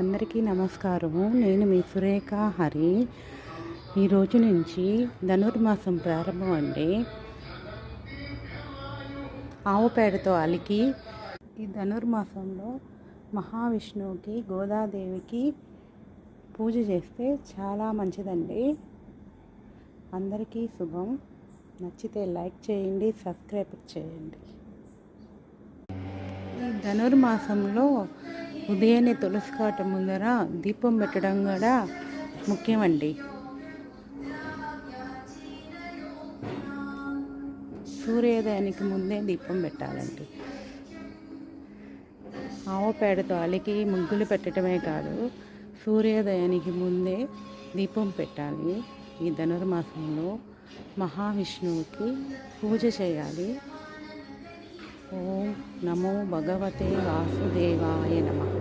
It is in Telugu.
అందరికీ నమస్కారము. నేను మీ సురేఖ హరి. ఈరోజు నుంచి ధనుర్మాసం ప్రారంభం అండి. ఆవు పేడతో అలికి ఈ ధనుర్మాసంలో మహావిష్ణువుకి గోదాదేవికి పూజ చేస్తే చాలా మంచిదండి. అందరికీ శుభం. నచ్చితే లైక్ చేయండి, సబ్స్క్రైబ్ చేయండి. ఈ ధనుర్మాసంలో ఉదయాన్నే తులసి కాట ముందర దీపం పెట్టడం కూడా ముఖ్యమండి. సూర్యోదయానికి ముందే దీపం పెట్టాలండి. ఆవు పేడతో అలికి ముగ్గులు పెట్టడమే కాదు, సూర్యోదయానికి ముందే దీపం పెట్టాలి. ఈ ధనుర్మాసంలో మహావిష్ణువుకి పూజ చేయాలి. ఓం నమో భగవతే వాసుదేవాయ నమః.